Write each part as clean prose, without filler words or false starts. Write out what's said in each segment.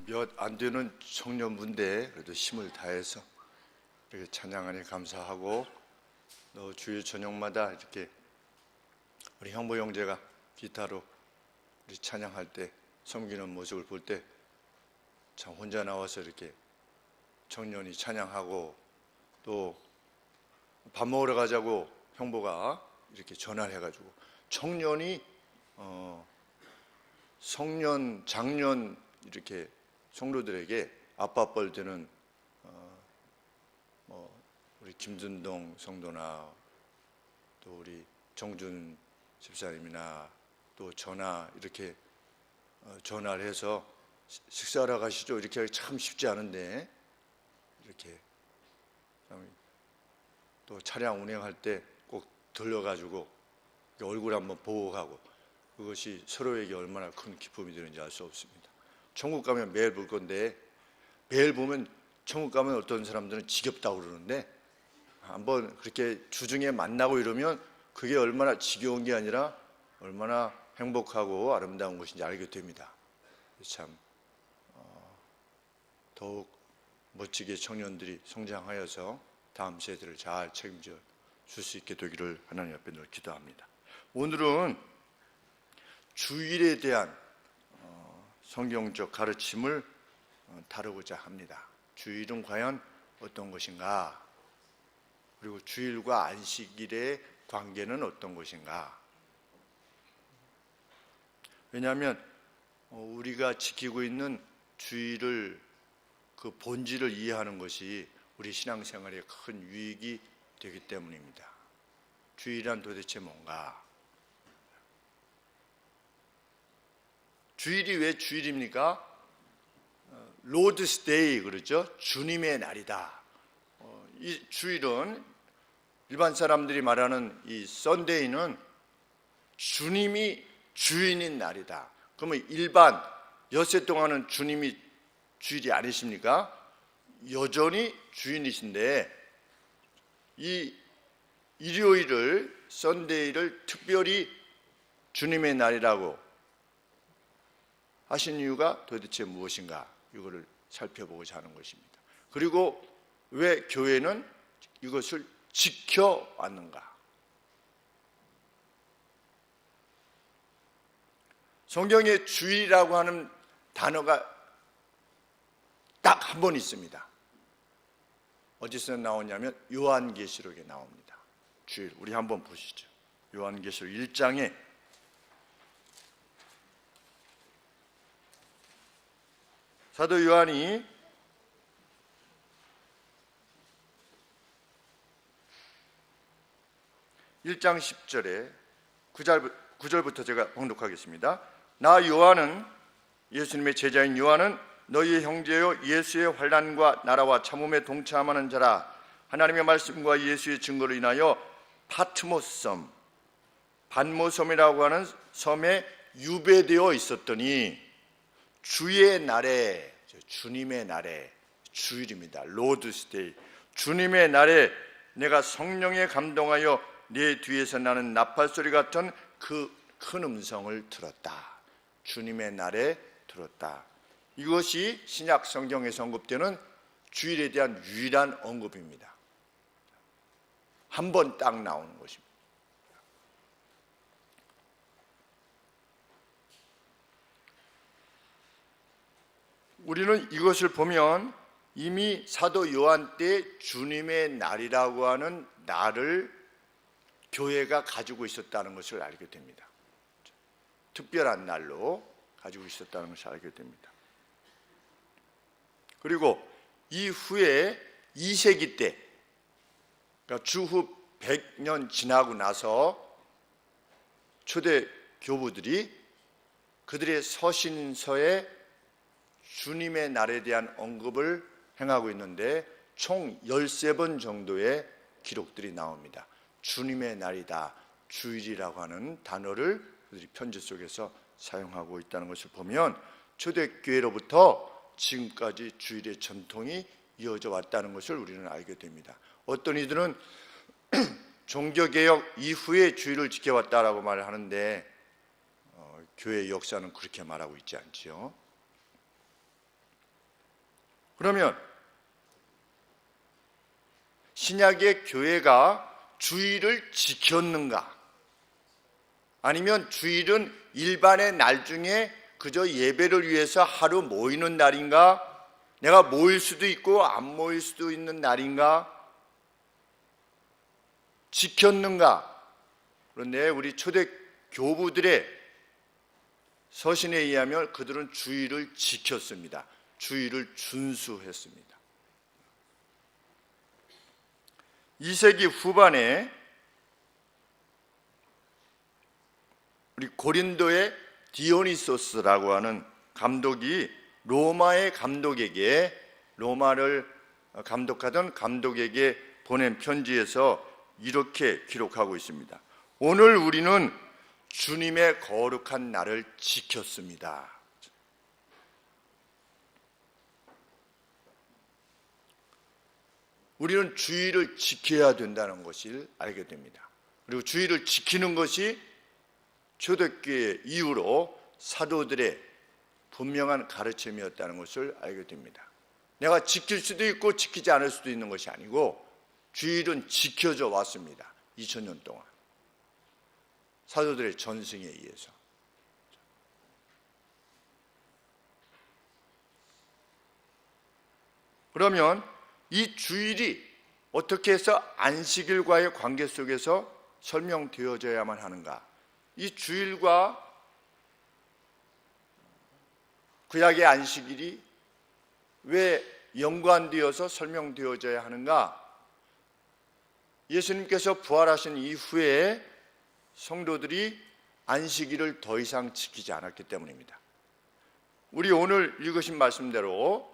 몇 안 되는 청년부인데 그래도 힘을 다해서 이렇게 찬양하니 감사하고, 또 주일 저녁마다 이렇게 우리 형부 형제가 기타로 우리 찬양할 때 섬기는 모습을 볼 때 참 혼자 나와서 이렇게 청년이 찬양하고, 또 밥 먹으러 가자고 형부가 이렇게 전화를 해가지고 청년이 성년, 장년 이렇게 성도들에게 아빠뻘 되는 우리 김준동 성도나 또 우리 정준 집사님이나 또 전화 이렇게 전화를 해서 식사하러 가시죠 이렇게 하기 참 쉽지 않은데, 이렇게 또 차량 운행할 때 꼭 들려가지고 얼굴 한번 보고 가고, 그것이 서로에게 얼마나 큰 기쁨이 되는지 알 수 없습니다. 천국 가면 매일 볼 건데, 매일 보면 천국 가면 어떤 사람들은 지겹다고 그러는데, 한번 그렇게 주중에 만나고 이러면 그게 얼마나 지겨운 게 아니라 얼마나 행복하고 아름다운 것인지 알게 됩니다. 참 더욱 멋지게 청년들이 성장하여서 다음 세대를 잘 책임져 줄 수 있게 되기를 하나님 앞에 늘 기도합니다. 오늘은 주일에 대한 성경적 가르침을 다루고자 합니다. 주일은 과연 어떤 것인가? 그리고 주일과 안식일의 관계는 어떤 것인가? 왜냐하면 우리가 지키고 있는 주일을, 그 본질을 이해하는 것이 우리 신앙생활에 큰 유익이 되기 때문입니다. 주일이란 도대체 뭔가? 주일이 왜 주일입니까? 로드스 데이 그러죠. 주님의 날이다. 이 주일은 일반 사람들이 말하는 이 썬데이는 주님이 주인인 날이다. 그러면 일반 엿새 동안은 주님이 주일이 아니십니까? 여전히 주인이신데, 이 일요일을, 썬데이를 특별히 주님의 날이라고 하신 이유가 도대체 무엇인가? 이거를 살펴보고자 하는 것입니다. 그리고 왜 교회는 이것을 지켜왔는가? 성경에 주일이라고 하는 단어가 딱 한 번 있습니다. 어디서 나오냐면 요한계시록에 나옵니다. 주일, 우리 한번 보시죠. 요한계시록 1장에 사도 요한이 (1장 10절에) 9절부터 제가 봉독하겠습니다. 나 요한은, 예수님의 제자인 요한은 너희의 형제요 예수의 환난과 나라와 참음에 동참하는 자라. 하나님의 말씀과 예수의 증거로 인하여 파트모스 섬, 반모섬이라고 하는 섬에 유배되어 있었더니 주의 날에, 주님의 날에, 주일입니다. 로드스데이, 주님의 날에 내가 성령에 감동하여 내 뒤에서 나는 나팔소리 같은 그 큰 음성을 들었다. 주님의 날에 들었다. 이것이 신약 성경에서 언급되는 주일에 대한 유일한 언급입니다. 한 번 딱 나오는 것입니다. 우리는 이것을 보면 이미 사도 요한 때 주님의 날이라고 하는 날을 교회가 가지고 있었다는 것을 알게 됩니다. 특별한 날로 가지고 있었다는 것을 알게 됩니다. 그리고 이후에 2세기 때, 그러니까 주후 100년 지나고 나서 초대 교부들이 그들의 서신서에 주님의 날에 대한 언급을 행하고 있는데 총 13번 정도의 기록들이 나옵니다. 주님의 날이다, 주일이라고 하는 단어를 그들이 편지 속에서 사용하고 있다는 것을 보면 초대교회로부터 지금까지 주일의 전통이 이어져 왔다는 것을 우리는 알게 됩니다. 어떤 이들은 종교개혁 이후에 주일을 지켜왔다라고 말을 하는데 교회의 역사는 그렇게 말하고 있지 않지요. 그러면 신약의 교회가 주일을 지켰는가? 아니면 주일은 일반의 날 중에 그저 예배를 위해서 하루 모이는 날인가? 내가 모일 수도 있고 안 모일 수도 있는 날인가? 지켰는가? 그런데 우리 초대 교부들의 서신에 의하면 그들은 주일을 지켰습니다. 주일을 준수했습니다. 2세기 후반에 우리 고린도의 디오니소스라고 하는 감독이 로마의 감독에게, 로마를 감독하던 감독에게 보낸 편지에서 이렇게 기록하고 있습니다. 오늘 우리는 주님의 거룩한 날을 지켰습니다. 우리는 주일을 지켜야 된다는 것을 알게 됩니다. 그리고 주일을 지키는 것이 초대교회 이후로 사도들의 분명한 가르침이었다는 것을 알게 됩니다. 내가 지킬 수도 있고 지키지 않을 수도 있는 것이 아니고 주일은 지켜져 왔습니다. 2000년 동안 사도들의 전승에 의해서. 그러면 이 주일이 어떻게 해서 안식일과의 관계 속에서 설명되어져야만 하는가? 이 주일과 구약의 안식일이 왜 연관되어서 설명되어져야 하는가? 예수님께서 부활하신 이후에 성도들이 안식일을 더 이상 지키지 않았기 때문입니다. 우리 오늘 읽으신 말씀대로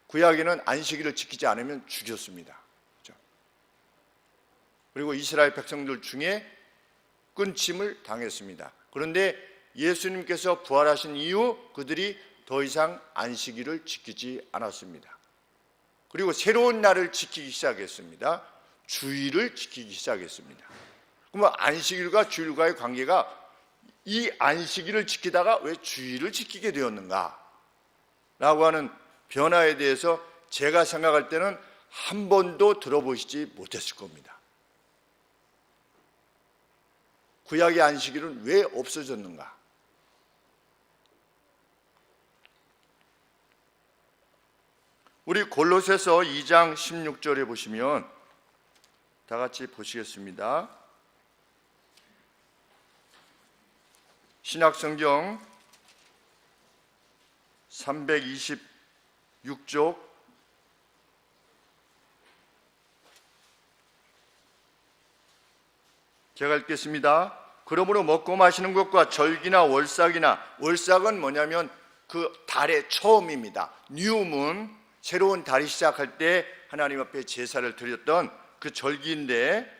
구약에는 안식일을 지키지 않으면 죽였습니다. 그렇죠? 그리고 이스라엘 백성들 중에 끊침을 당했습니다. 그런데 예수님께서 부활하신 이후 그들이 더 이상 안식일을 지키지 않았습니다. 그리고 새로운 날을 지키기 시작했습니다. 주일을 지키기 시작했습니다. 그러면 안식일과 주일과의 관계가 이 안식일을 지키다가 왜 주일을 지키게 되었는가? 라고 하는 변화에 대해서 제가 생각할 때는 한 번도 들어보시지 못했을 겁니다. 구약의 안식일은 왜 없어졌는가? 우리 골로새서 2장 16절에 보시면 다 같이 보시겠습니다. 신약성경 326쪽 제가 읽겠습니다. 그러므로 먹고 마시는 것과 절기나 월삭이나, 월삭은 뭐냐면 그 달의 처음입니다. 뉴문, 새로운 달이 시작할 때 하나님 앞에 제사를 드렸던 그 절기인데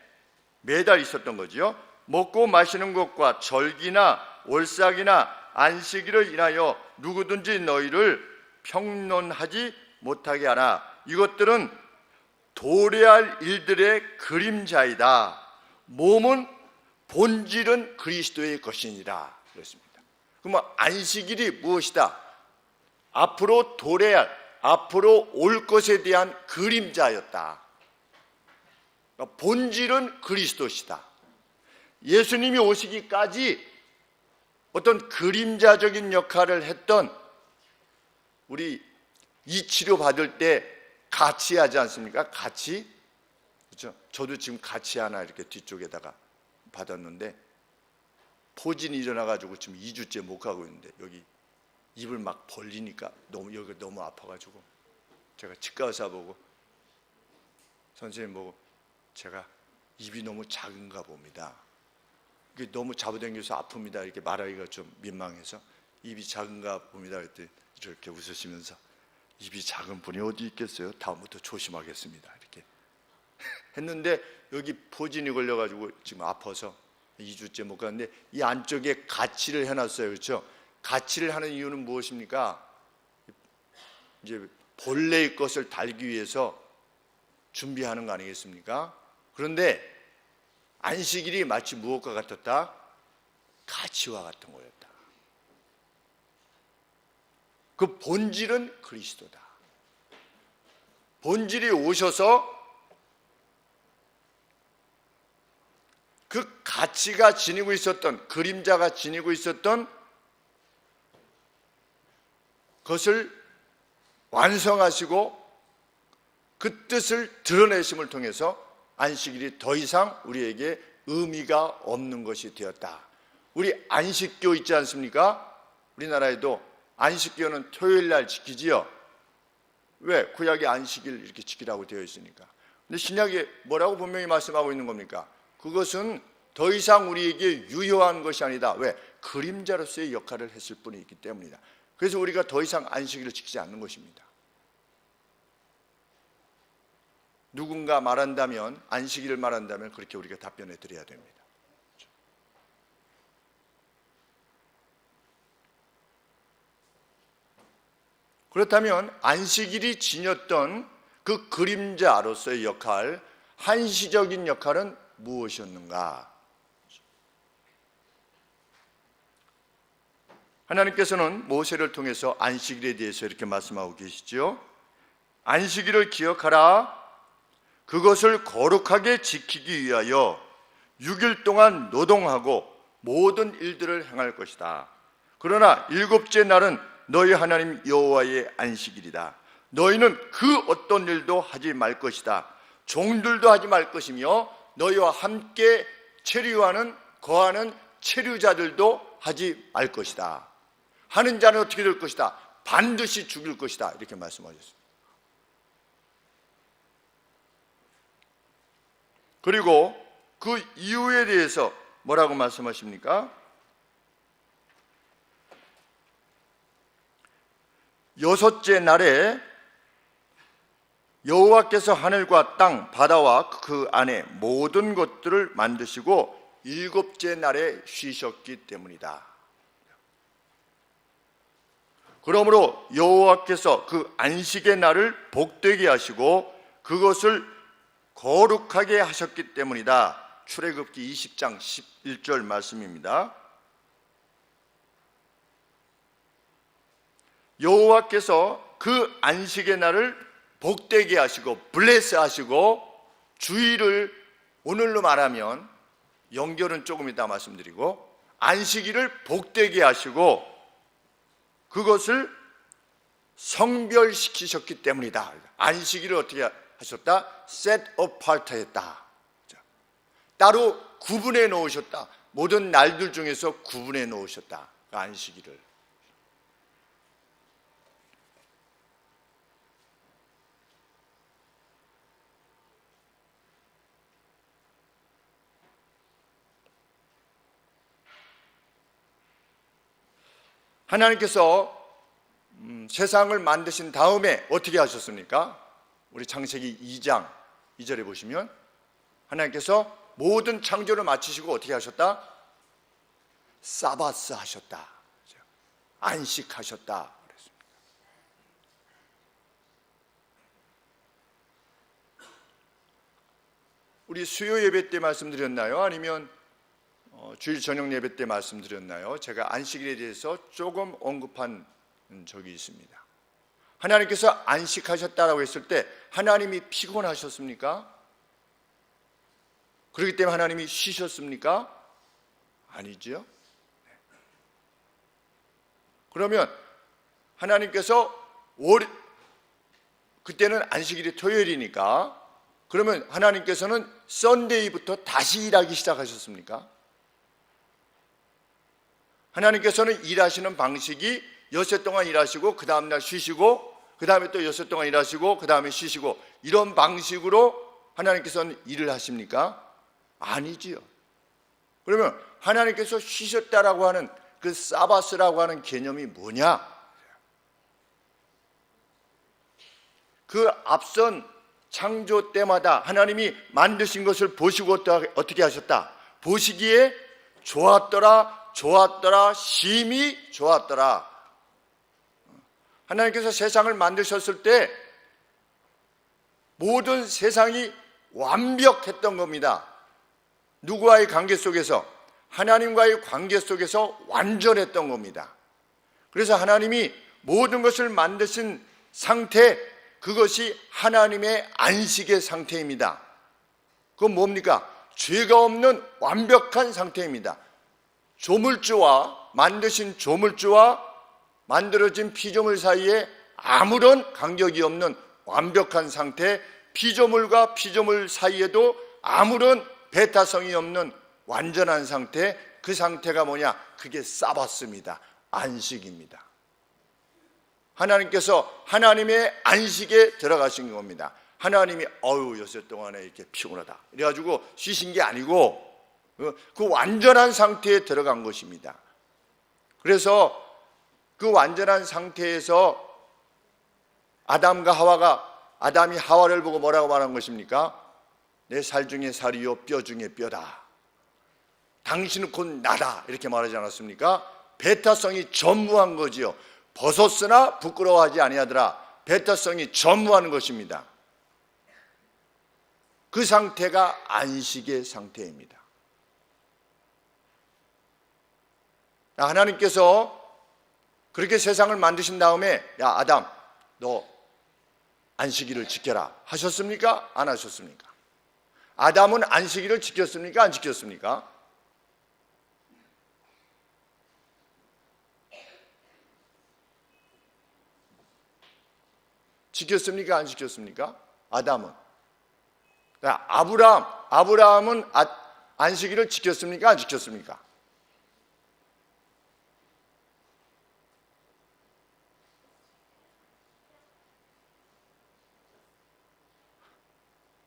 매달 있었던 거죠. 먹고 마시는 것과 절기나 월삭이나 안식일을 인하여 누구든지 너희를 평론하지 못하게 하라. 이것들은 도래할 일들의 그림자이다. 몸은 본질은 그리스도의 것이니라 그랬습니다. 그러면 안식일이 무엇이다? 앞으로 도래할, 앞으로 올 것에 대한 그림자였다. 그러니까 본질은 그리스도시다. 예수님이 오시기까지 어떤 그림자적인 역할을 했던, 우리 이 치료 받을 때 같이 하지 않습니까? 같이. 그렇죠? 저도 지금 같이 하나 이렇게 뒤쪽에다가 받았는데 포진이 일어나가지고 지금 2주째 못 가고 있는데 여기 입을 막 벌리니까 여기가 너무 아파가지고 제가 치과 의사 보고 선생님 보고 제가 입이 너무 작은가 봅니다. 너무 잡아당겨서 아픕니다. 이렇게 말하기가 좀 민망해서 입이 작은가 봅니다. 그랬더니 이렇게 웃으시면서 입이 작은 분이 어디 있겠어요? 다음부터 조심하겠습니다. 이렇게 했는데 여기 포진이 걸려가지고 지금 아파서 2주째 못 가는데 이 안쪽에 가치를 해놨어요. 그렇죠? 가치를 하는 이유는 무엇입니까? 이제 본래의 것을 달기 위해서 준비하는 거 아니겠습니까? 그런데 안식일이 마치 무엇과 같았다? 가치와 같은 거였다. 그 본질은 그리스도다. 본질이 오셔서 그 가치가 지니고 있었던, 그림자가 지니고 있었던 것을 완성하시고 그 뜻을 드러내심을 통해서 안식일이 더 이상 우리에게 의미가 없는 것이 되었다. 우리 안식교 있지 않습니까? 우리나라에도 안식교는 토요일 날 지키지요. 왜? 구약의 안식일 이렇게 지키라고 되어 있으니까. 근데 신약에 뭐라고 분명히 말씀하고 있는 겁니까? 그것은 더 이상 우리에게 유효한 것이 아니다. 왜? 그림자로서의 역할을 했을 뿐이기 때문이다. 그래서 우리가 더 이상 안식일을 지키지 않는 것입니다. 누군가 말한다면, 안식일을 말한다면 그렇게 우리가 답변해 드려야 됩니다. 그렇다면 안식일이 지녔던 그 그림자로서의 역할, 한시적인 역할은 무엇이었는가? 하나님께서는 모세를 통해서 안식일에 대해서 이렇게 말씀하고 계시죠. 안식일을 기억하라. 그것을 거룩하게 지키기 위하여 6일 동안 노동하고 모든 일들을 행할 것이다. 그러나 7째 날은 너희 하나님 여호와의 안식일이다. 너희는 그 어떤 일도 하지 말 것이다. 종들도 하지 말 것이며 너희와 함께 체류하는 거하는 체류자들도 하지 말 것이다. 하는 자는 어떻게 될 것이다? 반드시 죽일 것이다. 이렇게 말씀하셨습니다. 그리고 그 이유에 대해서 뭐라고 말씀하십니까? 6째 날에 여호와께서 하늘과 땅, 바다와 그 안에 모든 것들을 만드시고 7째 날에 쉬셨기 때문이다. 그러므로 여호와께서 그 안식의 날을 복되게 하시고 그것을 거룩하게 하셨기 때문이다. 출애굽기 20장 11절 말씀입니다. 여호와께서 그 안식의 날을 복되게 하시고 블레스 하시고, 주일을 오늘로 말하면 연결은 조금 이따 말씀드리고, 안식일을 복되게 하시고 그것을 성별시키셨기 때문이다. 안식일을 어떻게 하셨다? set apart 했다. 따로 구분해 놓으셨다. 모든 날들 중에서 구분해 놓으셨다. 그 안식일을. 하나님께서 세상을 만드신 다음에 어떻게 하셨습니까? 우리 창세기 2장 2절에 보시면 하나님께서 모든 창조를 마치시고 어떻게 하셨다? 사바스 하셨다. 안식하셨다. 그랬습니다. 우리 수요 예배 때 말씀드렸나요? 아니면 주일 저녁 예배 때 말씀드렸나요? 제가 안식일에 대해서 조금 언급한 적이 있습니다. 하나님께서 안식하셨다라고 했을 때 하나님이 피곤하셨습니까? 그렇기 때문에 하나님이 쉬셨습니까? 아니죠. 그러면 하나님께서 그때는 안식일이 토요일이니까, 그러면 하나님께서는 썬데이부터 다시 일하기 시작하셨습니까? 하나님께서는 일하시는 방식이 엿새 동안 일하시고 그 다음날 쉬시고 그 다음에 또 엿새 동안 일하시고 그 다음에 쉬시고, 이런 방식으로 하나님께서는 일을 하십니까? 아니지요. 그러면 하나님께서 쉬셨다라고 하는 그 사바스라고 하는 개념이 뭐냐? 그 앞선 창조 때마다 하나님이 만드신 것을 보시고 어떻게 하셨다? 보시기에 좋았더라, 좋았더라, 심히 좋았더라. 하나님께서 세상을 만드셨을 때 모든 세상이 완벽했던 겁니다. 누구와의 관계 속에서? 하나님과의 관계 속에서 완전했던 겁니다. 그래서 하나님이 모든 것을 만드신 상태, 그것이 하나님의 안식의 상태입니다. 그건 뭡니까? 죄가 없는 완벽한 상태입니다. 만드신 조물주와 만들어진 피조물 사이에 아무런 간격이 없는 완벽한 상태, 피조물과 피조물 사이에도 아무런 배타성이 없는 완전한 상태, 그 상태가 뭐냐? 그게 사바스입니다. 안식입니다. 하나님께서 하나님의 안식에 들어가신 겁니다. 하나님이 요새 동안에 이렇게 피곤하다 이래가지고 쉬신 게 아니고 그 완전한 상태에 들어간 것입니다. 그래서 그 완전한 상태에서 아담이 하와를 보고 뭐라고 말한 것입니까? 내 살 중에 살이요 뼈 중에 뼈다. 당신은 곧 나다 이렇게 말하지 않았습니까? 배타성이 전무한 거지요. 벗었으나 부끄러워하지 아니하더라. 배타성이 전무하는 것입니다. 그 상태가 안식의 상태입니다. 하나님께서 그렇게 세상을 만드신 다음에 야 아담 너 안식일을 지켜라 하셨습니까? 안 하셨습니까? 아담은 안식일을 지켰습니까? 안 지켰습니까? 지켰습니까? 안 지켰습니까? 아담은. 아브라함은 안식일을 지켰습니까? 안 지켰습니까?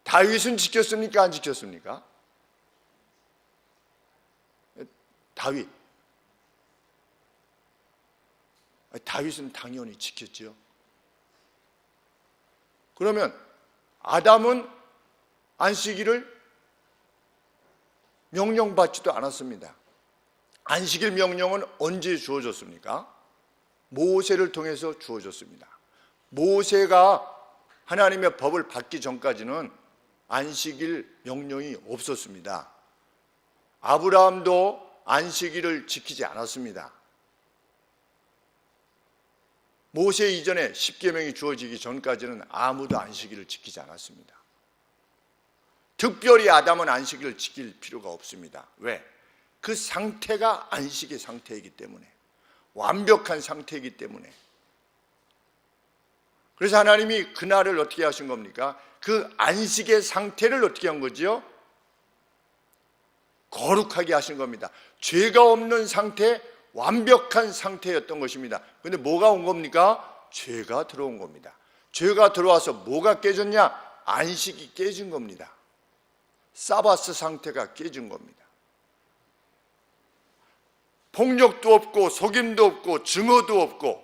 다윗은 지켰습니까? 안 지켰습니까? 다윗은 당연히 지켰죠. 그러면 아담은 안식일을 명령받지도 않았습니다. 안식일 명령은 언제 주어졌습니까? 모세를 통해서 주어졌습니다. 모세가 하나님의 법을 받기 전까지는 안식일 명령이 없었습니다. 아브라함도 안식일을 지키지 않았습니다. 모세 이전에 십계명이 주어지기 전까지는 아무도 안식일을 지키지 않았습니다. 특별히 아담은 안식일을 지킬 필요가 없습니다. 왜? 그 상태가 안식의 상태이기 때문에, 완벽한 상태이기 때문에. 그래서 하나님이 그날을 어떻게 하신 겁니까? 그 안식의 상태를 어떻게 한 거지요? 거룩하게 하신 겁니다. 죄가 없는 상태, 완벽한 상태였던 것입니다. 그런데 뭐가 온 겁니까? 죄가 들어온 겁니다. 죄가 들어와서 뭐가 깨졌냐? 안식이 깨진 겁니다. 사바스 상태가 깨진 겁니다. 폭력도 없고 속임도 없고 증오도 없고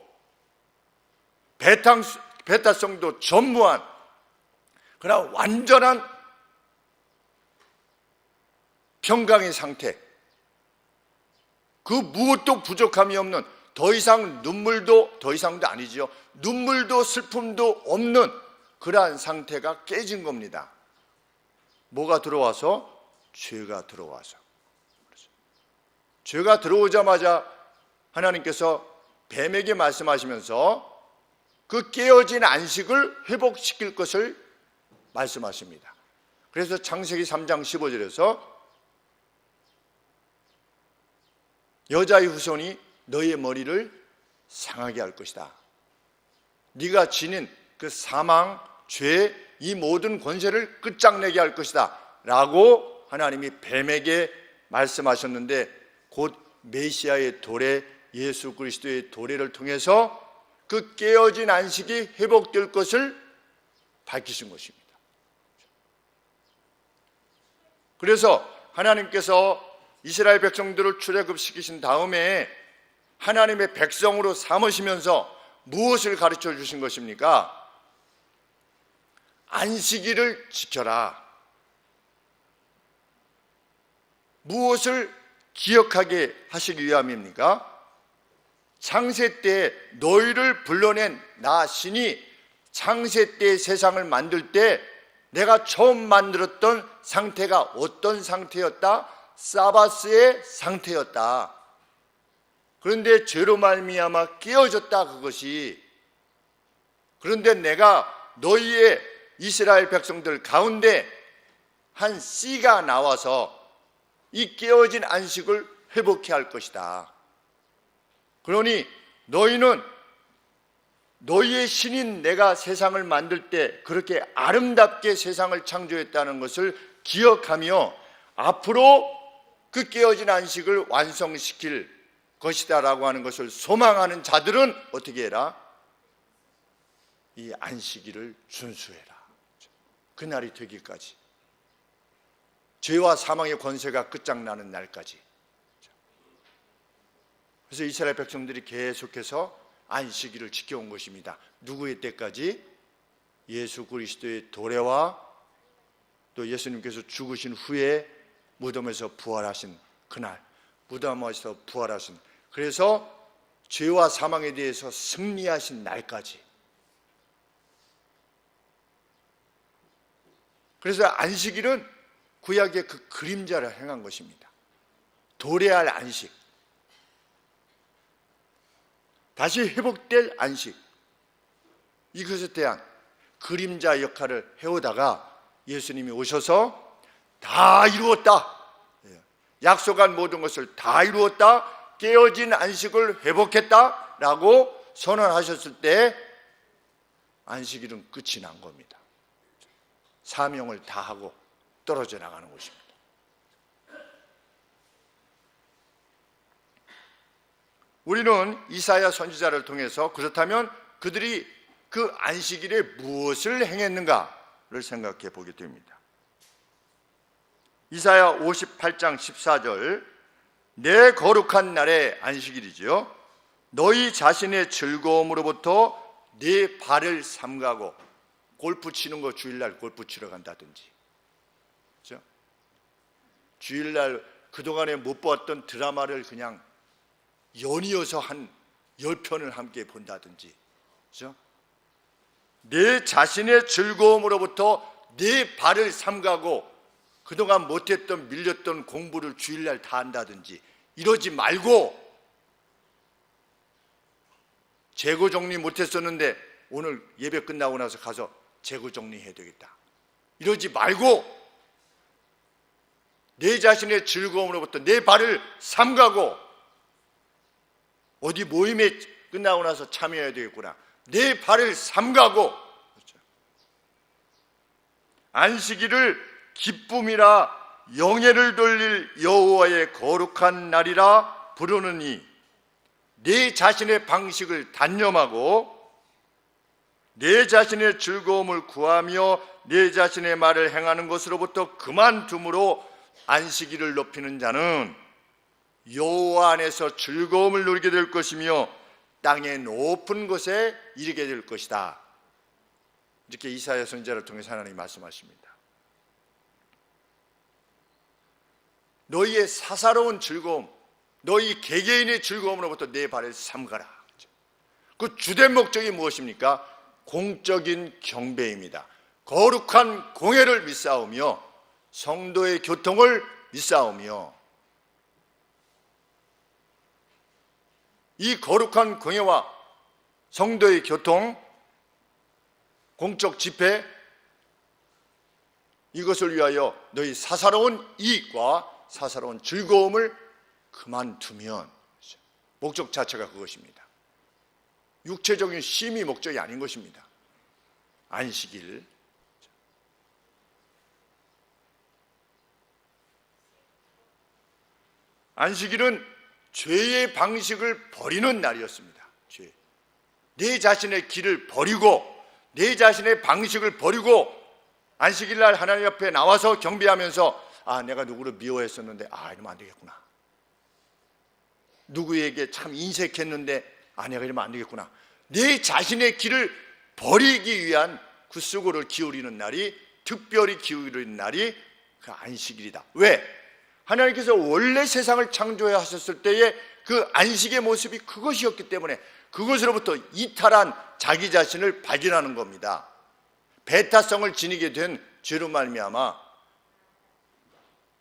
배타성도 전무한 그러나 완전한 평강의 상태, 그 무엇도 부족함이 없는, 더 이상 더 이상도 아니지요, 눈물도 슬픔도 없는 그러한 상태가 깨진 겁니다. 뭐가 들어와서? 죄가 들어와서. 죄가 들어오자마자 하나님께서 뱀에게 말씀하시면서 그 깨어진 안식을 회복시킬 것을 말씀하십니다. 그래서 창세기 3장 15절에서 여자의 후손이 너의 머리를 상하게 할 것이다. 네가 지닌 그 사망, 죄, 이 모든 권세를 끝장내게 할 것이다 라고 하나님이 뱀에게 말씀하셨는데, 곧 메시아의 도래, 예수 그리스도의 도래를 통해서 그 깨어진 안식이 회복될 것을 밝히신 것입니다. 그래서 하나님께서 이스라엘 백성들을 출애굽시키신 다음에 하나님의 백성으로 삼으시면서 무엇을 가르쳐 주신 것입니까? 안식일을 지켜라. 무엇을 기억하게 하시기 위함입니까? 창세 때 너희를 불러낸 나 신이 창세 때 세상을 만들 때 내가 처음 만들었던 상태가 어떤 상태였다? 사바스의 상태였다. 그런데 죄로 말미암아 깨어졌다 그것이. 그런데 내가 너희의 이스라엘 백성들 가운데 한 씨가 나와서 이 깨어진 안식을 회복케 할 것이다. 그러니 너희는 너희의 신인 내가 세상을 만들 때 그렇게 아름답게 세상을 창조했다는 것을 기억하며 앞으로 그 깨어진 안식을 완성시킬 것이다 라고 하는 것을 소망하는 자들은 어떻게 해라? 이 안식일을 준수해라. 그날이 되기까지, 죄와 사망의 권세가 끝장나는 날까지. 그래서 이스라엘 백성들이 계속해서 안식일을 지켜온 것입니다. 누구의 때까지? 예수 그리스도의 도래와 또 예수님께서 죽으신 후에 무덤에서 부활하신 그날, 무덤에서 부활하신, 그래서 죄와 사망에 대해서 승리하신 날까지. 그래서 안식일은 구약의 그 그림자를 행한 것입니다. 도래할 안식, 다시 회복될 안식, 이것에 대한 그림자 역할을 해오다가 예수님이 오셔서 다 이루었다, 약속한 모든 것을 다 이루었다, 깨어진 안식을 회복했다라고 선언하셨을 때 안식일은 끝이 난 겁니다. 사명을 다하고 떨어져 나가는 것입니다. 우리는 이사야 선지자를 통해서 그렇다면 그들이 그 안식일에 무엇을 행했는가를 생각해 보게 됩니다. 이사야 58장 14절, 내 거룩한 날의 안식일이지요, 너희 자신의 즐거움으로부터 네 발을 삼가고, 골프 치는 거 주일날 골프 치러 간다든지, 그렇죠? 주일날 그동안에 못 봤던 드라마를 그냥 연이어서 한 10편을 함께 본다든지, 그렇죠? 내 자신의 즐거움으로부터 네 발을 삼가고 그동안 못했던 밀렸던 공부를 주일날 다 한다든지 이러지 말고, 재고 정리 못했었는데 오늘 예배 끝나고 나서 가서 재고 정리해야 되겠다, 이러지 말고 내 자신의 즐거움으로부터 내 발을 삼가고, 어디 모임에 끝나고 나서 참여해야 되겠구나, 내 발을 삼가고, 그렇죠? 안식일을 기쁨이라 영예를 돌릴 여호와의 거룩한 날이라 부르느니 내 자신의 방식을 단념하고 내 자신의 즐거움을 구하며 내 자신의 말을 행하는 것으로부터 그만둠으로 안식일을 높이는 자는 여호와 안에서 즐거움을 누리게 될 것이며 땅의 높은 곳에 이르게 될 것이다. 이렇게 이사야 선지자를 통해서 하나님이 말씀하십니다. 너희의 사사로운 즐거움, 너희 개개인의 즐거움으로부터 내 발을 삼가라. 그 주된 목적이 무엇입니까? 공적인 경배입니다. 거룩한 공예를 믿사오며 성도의 교통을 믿사오며, 이 거룩한 공예와 성도의 교통, 공적 집회, 이것을 위하여 너희 사사로운 이익과 사사로운 즐거움을 그만두면, 목적 자체가 그것입니다. 육체적인 쉼이 목적이 아닌 것입니다. 안식일, 안식일은 죄의 방식을 버리는 날이었습니다. 죄. 내 자신의 길을 버리고 내 자신의 방식을 버리고 안식일날 하나님 앞에 나와서 경배하면서, 아, 내가 누구를 미워했었는데 이러면 안 되겠구나, 누구에게 참 인색했는데 내가 이러면 안 되겠구나, 내 자신의 길을 버리기 위한 그 수고를 기울이는 날이, 특별히 기울이는 날이 그 안식일이다. 왜? 하나님께서 원래 세상을 창조해 하셨을 때의 그 안식의 모습이 그것이었기 때문에 그것으로부터 이탈한 자기 자신을 발견하는 겁니다. 배타성을 지니게 된 죄로 말미암아,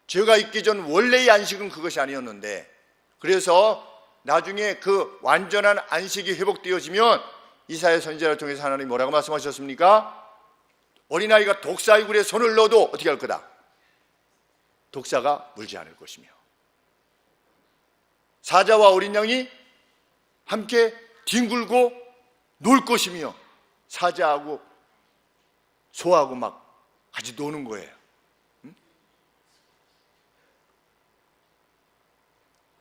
죄가 있기 전 원래의 안식은 그것이 아니었는데, 그래서 나중에 그 완전한 안식이 회복되어지면 이사야 선지자를 통해서 하나님이 뭐라고 말씀하셨습니까? 어린아이가 독사 이굴에 손을 넣어도 어떻게 할 거다? 독사가 물지 않을 것이며, 사자와 어린 양이 함께 뒹굴고 놀 것이며, 사자하고 소하고 막 같이 노는 거예요.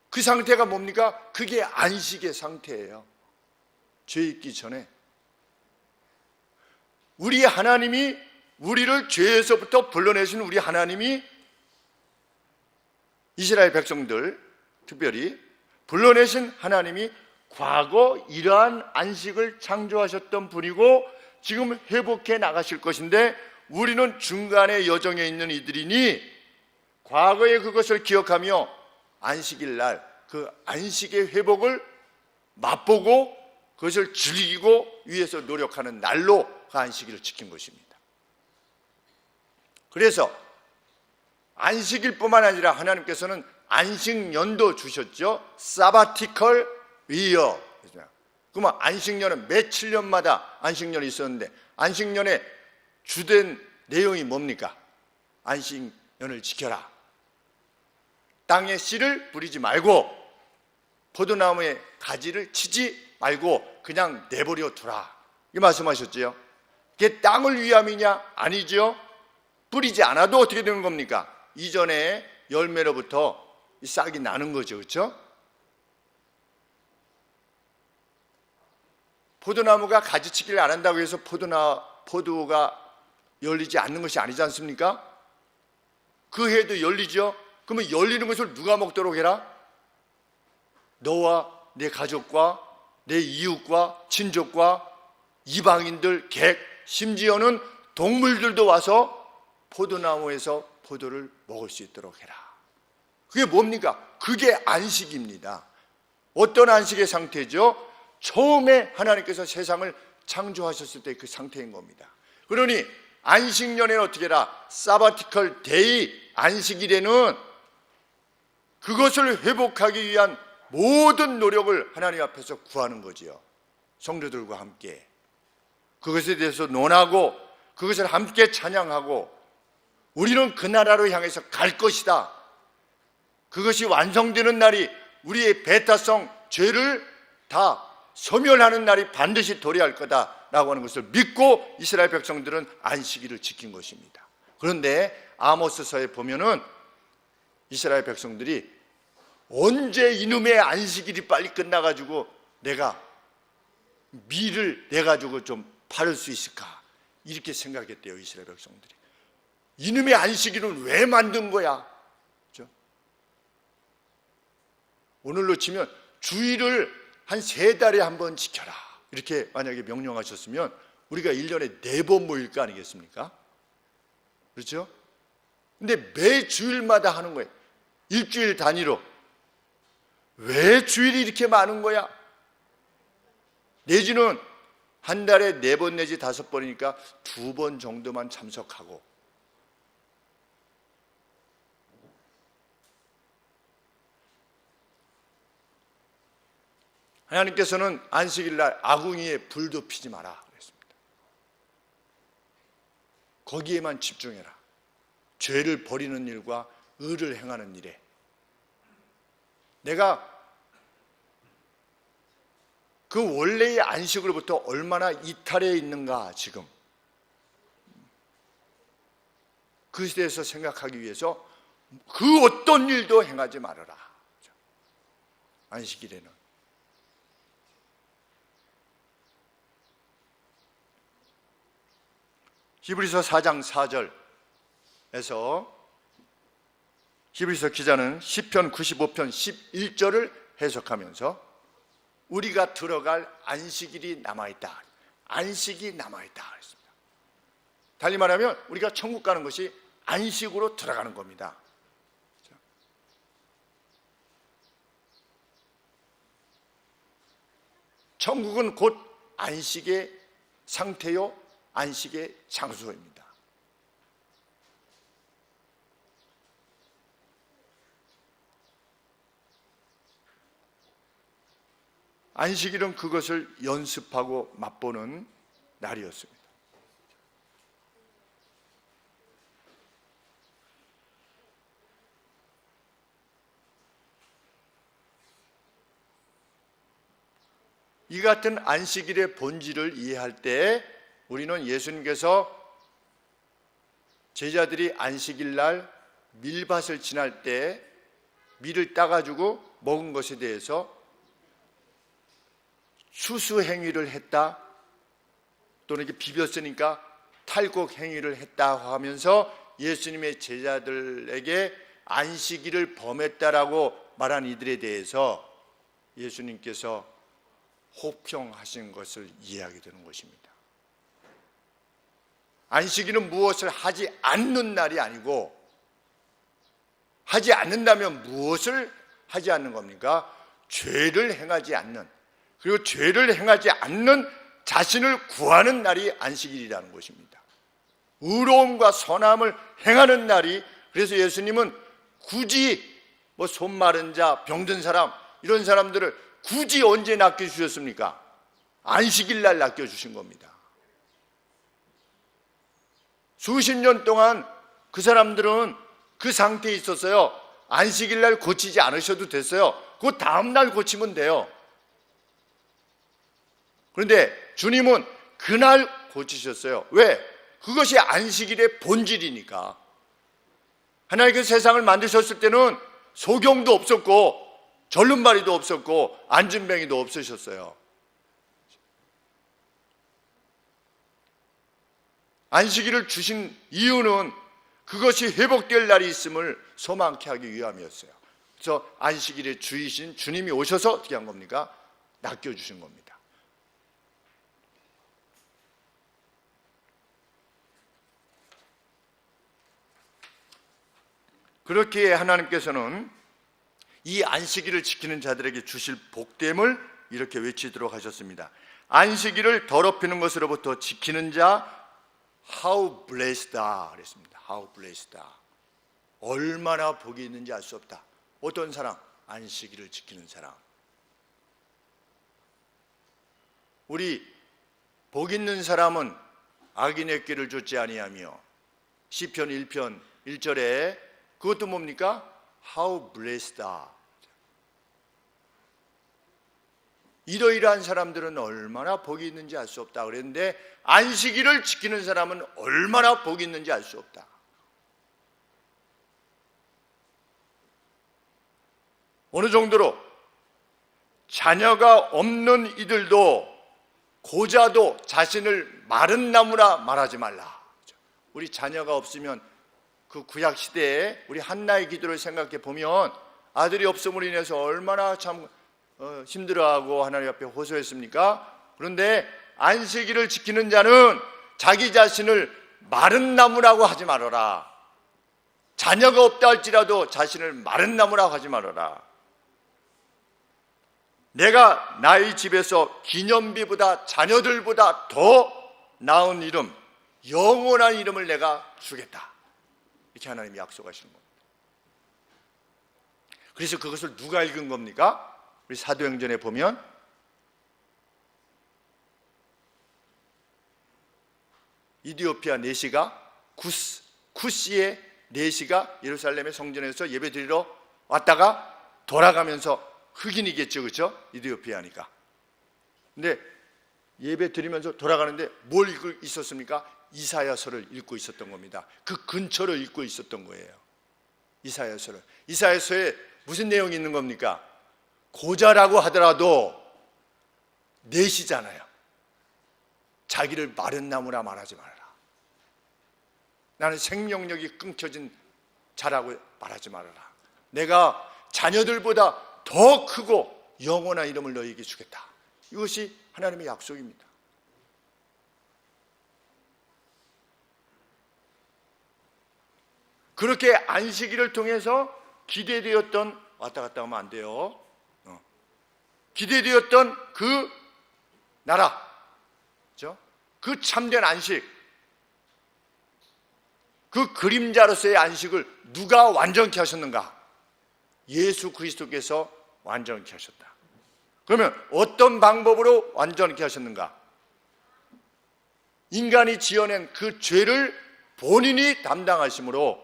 그 상태가 뭡니까? 그게 안식의 상태예요. 죄 있기 전에. 우리 하나님이, 우리를 죄에서부터 불러내신 우리 하나님이 이스라엘 백성들, 특별히 불러내신 하나님이 과거 이러한 안식을 창조하셨던 분이고 지금 회복해 나가실 것인데, 우리는 중간의 여정에 있는 이들이니 과거의 그것을 기억하며 안식일 날 그 안식의 회복을 맛보고 그것을 즐기고 위해서 노력하는 날로 그 안식일을 지킨 것입니다. 그래서 안식일뿐만 아니라 하나님께서는 안식년도 주셨죠. 사바티컬 이어. 그러면 안식년은 매 7년마다 안식년이 있었는데, 안식년의 주된 내용이 뭡니까? 안식년을 지켜라. 땅에 씨를 뿌리지 말고 포도나무에 가지를 치지 말고 그냥 내버려 두라, 이 말씀하셨지요. 그게 땅을 위함이냐? 아니죠. 뿌리지 않아도 어떻게 되는 겁니까? 이전에 열매로부터 싹이 나는 거죠. 그렇죠? 포도나무가 가지치기를 안 한다고 해서 포도가 열리지 않는 것이 아니지 않습니까? 그 해도 열리죠. 그러면 열리는 것을 누가 먹도록 해라? 너와 내 가족과 내 이웃과 친족과 이방인들, 객, 심지어는 동물들도 와서 포도나무에서 포도를 먹을 수 있도록 해라. 그게 뭡니까? 그게 안식입니다. 어떤 안식의 상태죠? 처음에 하나님께서 세상을 창조하셨을 때 그 상태인 겁니다. 그러니 안식년에는 어떻게 해라? 사바티컬 데이, 안식일에는 그것을 회복하기 위한 모든 노력을 하나님 앞에서 구하는 거지요. 성도들과 함께 그것에 대해서 논하고 그것을 함께 찬양하고, 우리는 그 나라로 향해서 갈 것이다. 그것이 완성되는 날이 우리의 배타성, 죄를 다 소멸하는 날이 반드시 도래할 거다라고 하는 것을 믿고 이스라엘 백성들은 안식일을 지킨 것입니다. 그런데 아모스서에 보면은 이스라엘 백성들이 언제 이놈의 안식일이 빨리 끝나가지고 내가 밀을 내가지고 좀 팔을 수 있을까, 이렇게 생각했대요. 이스라엘 백성들이. 이놈의 안식일은 왜 만든 거야? 그렇죠? 오늘로 치면 주일을 한 3달에 한 번 지켜라, 이렇게 만약에 명령하셨으면 우리가 1년에 4번 모일 거 아니겠습니까? 그렇죠? 근데 매 주일마다 하는 거예요. 일주일 단위로. 왜 주일이 이렇게 많은 거야? 내지는 한 달에 4번 내지 5번이니까 2번 정도만 참석하고, 하나님께서는 안식일 날 아궁이에 불도 피지 마라 그랬습니다. 거기에만 집중해라. 죄를 버리는 일과 의를 행하는 일에. 내가 그 원래의 안식으로부터 얼마나 이탈해 있는가 지금, 그것에 대해서 생각하기 위해서 그 어떤 일도 행하지 말아라. 안식일에는. 히브리서 4장 4절에서 히브리서 기자는 시편 95편 11절을 해석하면서 우리가 들어갈 안식일이 남아있다, 안식이 남아있다 그랬습니다. 달리 말하면 우리가 천국 가는 것이 안식으로 들어가는 겁니다. 천국은 곧 안식의 상태요, 안식의 장소입니다. 안식일은 그것을 연습하고 맛보는 날이었습니다. 이 같은 안식일의 본질을 이해할 때 우리는 예수님께서 제자들이 안식일 날 밀밭을 지날 때 밀을 따가지고 먹은 것에 대해서 수수 행위를 했다, 또는 이렇게 비볐으니까 탈곡 행위를 했다 하면서 예수님의 제자들에게 안식일을 범했다라고 말한 이들에 대해서 예수님께서 호평하신 것을 이해하게 되는 것입니다. 안식일은 무엇을 하지 않는 날이 아니고, 하지 않는다면 무엇을 하지 않는 겁니까? 죄를 행하지 않는, 그리고 죄를 행하지 않는 자신을 구하는 날이 안식일이라는 것입니다. 의로움과 선함을 행하는 날이, 그래서 예수님은 굳이 손 마른 자, 병든 사람, 이런 사람들을 굳이 언제 낚여주셨습니까? 안식일 날 낚여주신 겁니다. 수십 년 동안 그 사람들은 그 상태에 있었어요. 안식일 날 고치지 않으셔도 됐어요. 그 다음 날 고치면 돼요. 그런데 주님은 그날 고치셨어요. 왜? 그것이 안식일의 본질이니까. 하나님께서 세상을 만드셨을 때는 소경도 없었고 절름발이도 없었고 안진뱅이도 없으셨어요. 안식일을 주신 이유는 그것이 회복될 날이 있음을 소망케 하기 위함이었어요. 그래서 안식일의 주이신 주님이 오셔서 어떻게 한 겁니까? 낚여주신 겁니다. 그렇게 하나님께서는 이 안식일을 지키는 자들에게 주실 복됨을 이렇게 외치도록 하셨습니다. 안식일을 더럽히는 것으로부터 지키는 자, How blessed다 그랬습니다. How blessed다. 얼마나 복이 있는지 알 수 없다. 어떤 사람? 안식일을 지키는 사람. 우리 복 있는 사람은 악인의 꾀를 좇지 아니하며, 시편 1편 1절에 그것도 뭡니까? How blessed다. 이러이러한 사람들은 얼마나 복이 있는지 알 수 없다 그랬는데, 안식일을 지키는 사람은 얼마나 복이 있는지 알 수 없다. 어느 정도로 자녀가 없는 이들도 고자도 자신을 마른 나무라 말하지 말라. 우리 자녀가 없으면 그 구약 시대에 우리 한나의 기도를 생각해 보면 아들이 없음으로 인해서 얼마나 참 힘들어하고 하나님 앞에 호소했습니까? 그런데 안식일을 지키는 자는 자기 자신을 마른 나무라고 하지 말아라. 자녀가 없다 할지라도 자신을 마른 나무라고 하지 말아라. 내가 나의 집에서 기념비보다 자녀들보다 더 나은 이름, 영원한 이름을 내가 주겠다. 이렇게 하나님이 약속하시는 겁니다. 그래서 그것을 누가 읽은 겁니까? 우리 사도행전에 보면 이디오피아 내시가 쿠시의 내시가 예루살렘의 성전에서 예배 드리러 왔다가 돌아가면서 흑인이겠죠, 그렇죠? 이디오피아니까. 근데 예배 드리면서 돌아가는데 뭘 읽고 있었습니까? 이사야서를 읽고 있었던 겁니다. 그 근처를 읽고 있었던 거예요. 이사야서를. 이사야서에 무슨 내용이 있는 겁니까? 고자라고 하더라도 내시잖아요. 자기를 마른 나무라 말하지 말아라. 나는 생명력이 끊겨진 자라고 말하지 말아라. 내가 자녀들보다 더 크고 영원한 이름을 너희에게 주겠다. 이것이 하나님의 약속입니다. 그렇게 안식일을 통해서 기대되었던, 왔다 갔다 하면 안 돼요. 기대되었던 그 나라, 그렇죠? 그 참된 안식, 그 그림자로서의 안식을 누가 완전케 하셨는가? 예수 그리스도께서 완전케 하셨다. 그러면 어떤 방법으로 완전케 하셨는가? 인간이 지어낸 그 죄를 본인이 담당하심으로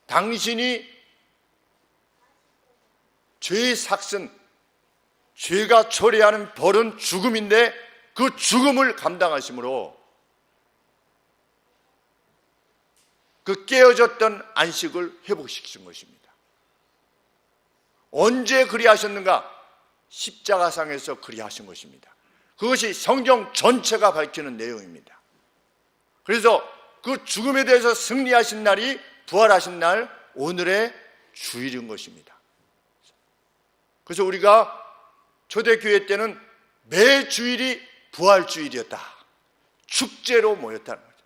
당신이 죄의 삭슨, 죄가 초래하는 벌은 죽음인데 그 죽음을 감당하심으로 그 깨어졌던 안식을 회복시키신 것입니다. 언제 그리하셨는가? 십자가상에서 그리하신 것입니다. 그것이 성경 전체가 밝히는 내용입니다. 그래서 그 죽음에 대해서 승리하신 날이 부활하신 날, 오늘의 주일인 것입니다. 그래서 우리가 초대교회 때는 매 주일이 부활주일이었다. 축제로 모였다는 거죠.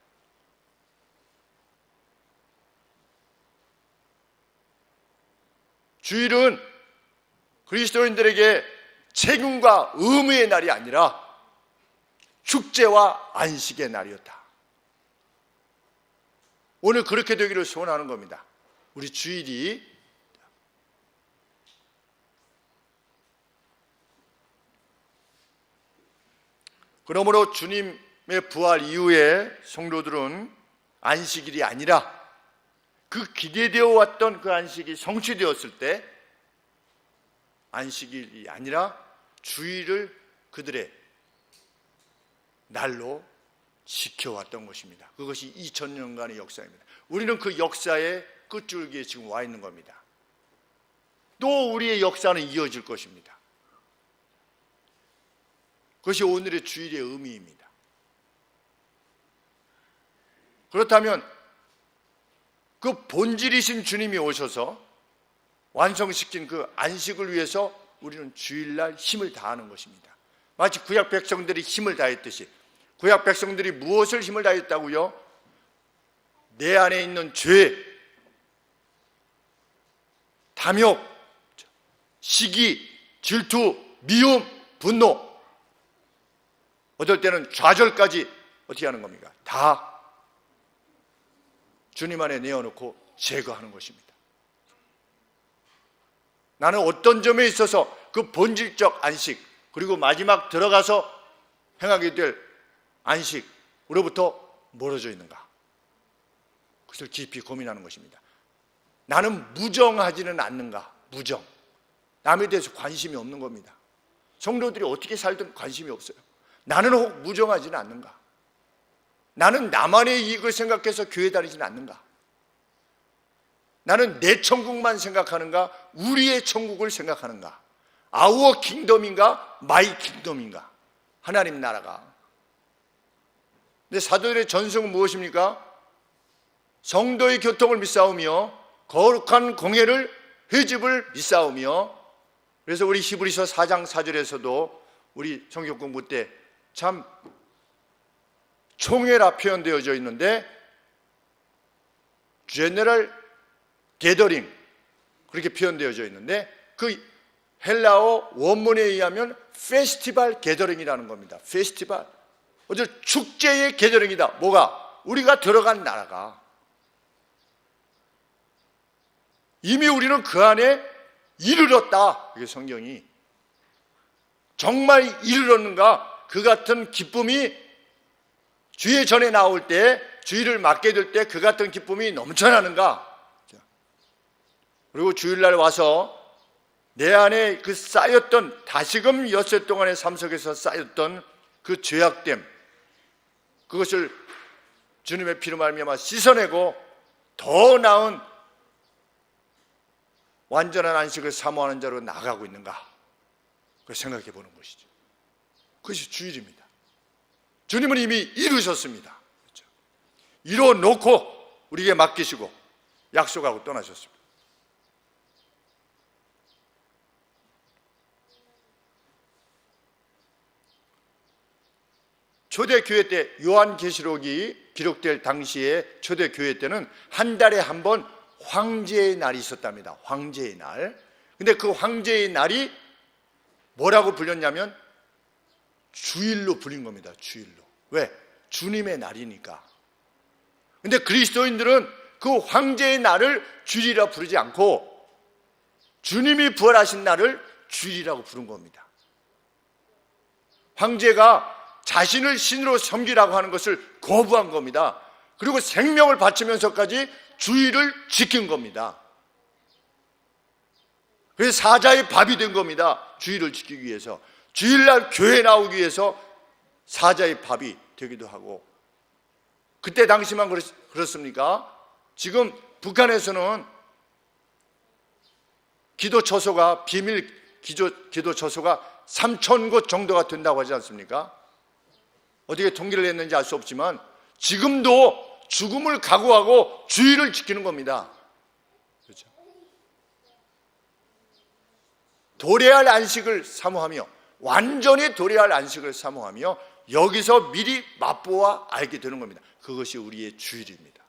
주일은 그리스도인들에게 책임과 의무의 날이 아니라 축제와 안식의 날이었다. 오늘 그렇게 되기를 소원하는 겁니다. 우리 주일이 그러므로 주님의 부활 이후에 성도들은 안식일이 아니라 그 기대되어 왔던 그 안식이 성취되었을 때 안식일이 아니라 주일을 그들의 날로 지켜왔던 것입니다. 그것이 2000년간의 역사입니다. 우리는 그 역사의 끝줄기에 지금 와 있는 겁니다. 또 우리의 역사는 이어질 것입니다. 그것이 오늘의 주일의 의미입니다. 그렇다면 그 본질이신 주님이 오셔서 완성시킨 그 안식을 위해서 우리는 주일날 힘을 다하는 것입니다. 마치 구약 백성들이 힘을 다했듯이, 구약 백성들이 무엇을 힘을 다했다고요? 내 안에 있는 죄, 탐욕, 시기, 질투, 미움, 분노, 어떨 때는 좌절까지 어떻게 하는 겁니까? 다 주님 안에 내어놓고 제거하는 것입니다. 나는 어떤 점에 있어서 그 본질적 안식, 그리고 마지막 들어가서 행하게 될 안식으로부터 멀어져 있는가? 그것을 깊이 고민하는 것입니다. 나는 무정하지는 않는가? 무정. 남에 대해서 관심이 없는 겁니다. 성도들이 어떻게 살든 관심이 없어요. 나는 혹 무정하지는 않는가? 나는 나만의 이익을 생각해서 교회 다니지는 않는가? 나는 내 천국만 생각하는가? 우리의 천국을 생각하는가? Our kingdom인가? My kingdom인가? 하나님 나라가. 근데 사도들의 전승은 무엇입니까? 성도의 교통을 믿사오며 거룩한 공예를 회집을 믿사오며. 그래서 우리 히브리서 4장 4절에서도 우리 성경 공부 때 참 총회라 표현되어져 있는데 General Gathering 그렇게 표현되어져 있는데 그 헬라어 원문에 의하면 페스티벌 게더링이라는 겁니다. 페스티벌. 어제 축제의 게더링이다. 뭐가? 우리가 들어간 나라가. 이미 우리는 그 안에 이르렀다. 이게 성경이. 정말 이르렀는가? 그 같은 기쁨이 주의 전에 나올 때, 주일을 맡게 될 때 그 같은 기쁨이 넘쳐나는가? 그리고 주일날 와서 내 안에 그 쌓였던, 다시금 엿새 동안의 삶 속에서 쌓였던 그 죄악됨, 그것을 주님의 피로 말미암아 씻어내고 더 나은 완전한 안식을 사모하는 자로 나아가고 있는가? 그걸 생각해 보는 것이죠. 그것이 주일입니다. 주님은 이미 이루셨습니다. 그렇죠? 이뤄놓고 우리에게 맡기시고 약속하고 떠나셨습니다. 초대교회 때, 요한계시록이 기록될 당시에 초대교회 때는 한 달에 한 번 황제의 날이 있었답니다. 황제의 날. 근데 그 황제의 날이 뭐라고 불렸냐면 주일로 불린 겁니다. 주일로. 왜? 주님의 날이니까. 근데 그리스도인들은 그 황제의 날을 주일이라 부르지 않고 주님이 부활하신 날을 주일이라고 부른 겁니다. 황제가 자신을 신으로 섬기라고 하는 것을 거부한 겁니다. 그리고 생명을 바치면서까지 주일을 지킨 겁니다. 그래서 사자의 밥이 된 겁니다. 주일을 지키기 위해서. 주일날 교회 나오기 위해서 사자의 밥이 되기도 하고. 그때 당시만 그렇습니까? 지금 북한에서는 기도 처소가, 비밀 기도 처소가 3,000곳 정도가 된다고 하지 않습니까? 어떻게 통계를 냈는지 알 수 없지만 지금도 죽음을 각오하고 주일을 지키는 겁니다. 그렇죠? 도래할 안식을 사모하며, 완전히 도래할 안식을 사모하며 여기서 미리 맛보아 알게 되는 겁니다. 그것이 우리의 주일입니다.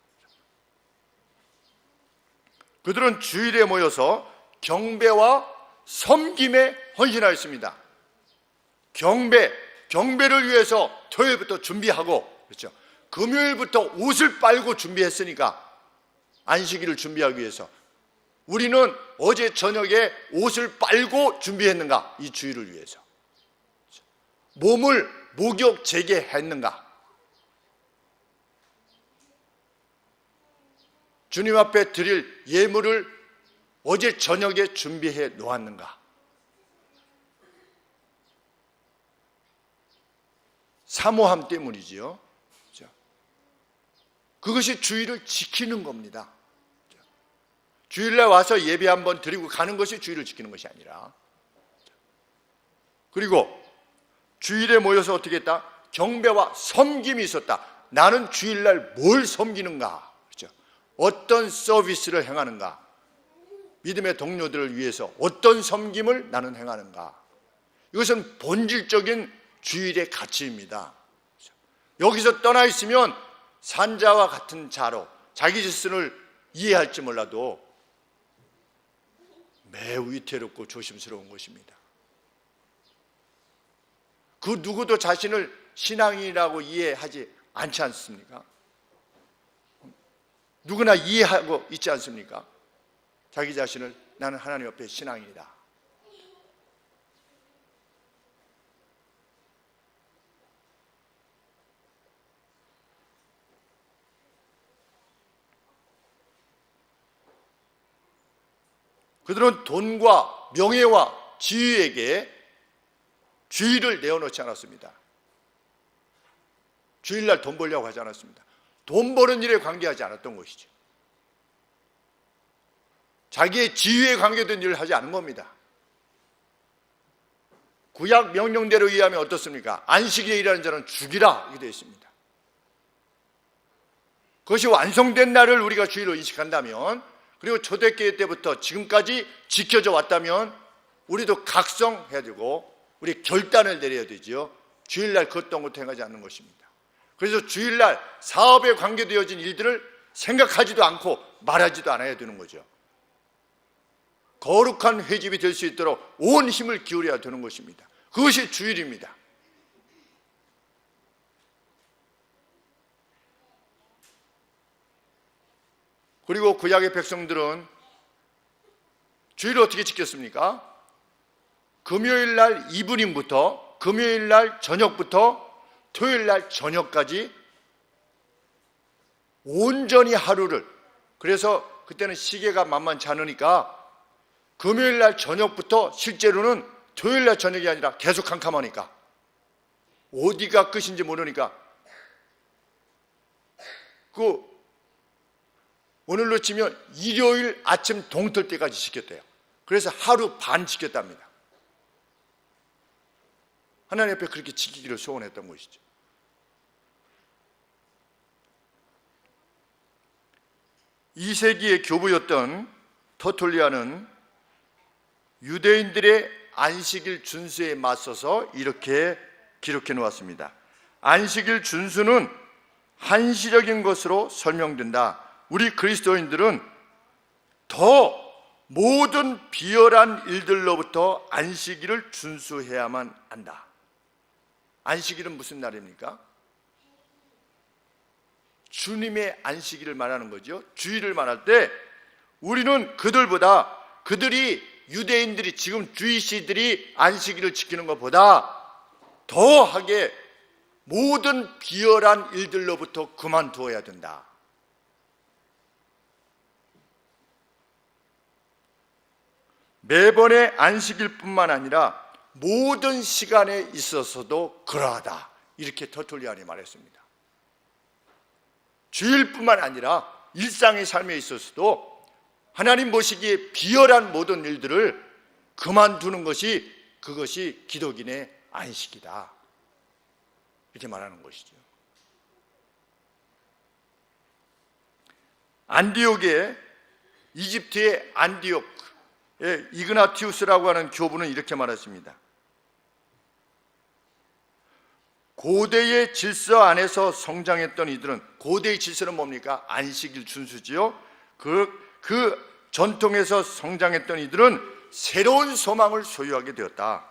그들은 주일에 모여서 경배와 섬김에 헌신하였습니다. 경배를 위해서 토요일부터 준비하고, 그렇죠? 금요일부터 옷을 빨고 준비했으니까, 안식일을 준비하기 위해서. 우리는 어제 저녁에 옷을 빨고 준비했는가? 이 주일을 위해서. 몸을 목욕 재개했는가? 주님 앞에 드릴 예물을 어제 저녁에 준비해 놓았는가? 사모함 때문이지요. 그것이 주일을 지키는 겁니다. 주일날 와서 예배 한번 드리고 가는 것이 주일을 지키는 것이 아니라. 그리고 주일에 모여서 어떻게 했다? 경배와 섬김이 있었다. 나는 주일날 뭘 섬기는가? 그렇죠? 어떤 서비스를 행하는가? 믿음의 동료들을 위해서 어떤 섬김을 나는 행하는가? 이것은 본질적인 주일의 가치입니다. 여기서 떠나 있으면 산자와 같은 자로 자기 자신을 이해할지 몰라도 매우 위태롭고 조심스러운 것입니다. 그 누구도 자신을 신앙인이라고 이해하지 않지 않습니까? 누구나 이해하고 있지 않습니까? 자기 자신을 나는 하나님 앞에 신앙인이다. 그들은 돈과 명예와 지위에게 주일을 내어놓지 않았습니다. 주일날 돈 벌려고 하지 않았습니다. 돈 버는 일에 관계하지 않았던 것이죠. 자기의 지위에 관계된 일을 하지 않은 겁니다. 구약 명령대로 의하면 어떻습니까? 안식일에 일하는 자는 죽이라 이렇게 되어 있습니다. 그것이 완성된 날을 우리가 주일로 인식한다면, 그리고 초대교회 때부터 지금까지 지켜져 왔다면 우리도 각성해야 되고 우리 결단을 내려야 되죠. 주일날 그것도 행하지 않는 것입니다. 그래서 주일날 사업에 관계되어진 일들을 생각하지도 않고 말하지도 않아야 되는 거죠. 거룩한 회집이 될 수 있도록 온 힘을 기울여야 되는 것입니다. 그것이 주일입니다. 그리고 구약의 백성들은 주일을 어떻게 지켰습니까? 금요일날 이브닝부터 금요일날 저녁부터 토요일날 저녁까지 온전히 하루를, 그래서 그때는 시계가 만만치 않으니까 금요일날 저녁부터 실제로는 토요일날 저녁이 아니라 계속 캄캄하니까 어디가 끝인지 모르니까 오늘로 치면 일요일 아침 동틀 때까지 지켰대요. 그래서 하루 반 지켰답니다. 하나님 앞에 그렇게 지키기를 소원했던 것이죠. 이 세기의 교부였던 터툴리아는 유대인들의 안식일 준수에 맞서서 이렇게 기록해 놓았습니다. 안식일 준수는 한시적인 것으로 설명된다. 우리 그리스도인들은 더 모든 비열한 일들로부터 안식일을 준수해야만 한다. 안식일은 무슨 날입니까? 주님의 안식일을 말하는 거죠. 주일을 말할 때 우리는 그들이 유대인들이 지금 주이시들이 안식일을 지키는 것보다 더하게 모든 비열한 일들로부터 그만두어야 된다. 매번의 안식일 뿐만 아니라 모든 시간에 있어서도 그러하다. 이렇게 터툴리안이 말했습니다. 주일뿐만 아니라 일상의 삶에 있어서도 하나님 보시기에 비열한 모든 일들을 그만두는 것이, 그것이 기독인의 안식이다. 이렇게 말하는 것이죠. 안디옥의, 이집트의 안디옥의 이그나티우스라고 하는 교부는 이렇게 말했습니다. 고대의 질서 안에서 성장했던 이들은, 고대의 질서는 뭡니까? 안식일 준수지요. 그 전통에서 성장했던 이들은 새로운 소망을 소유하게 되었다.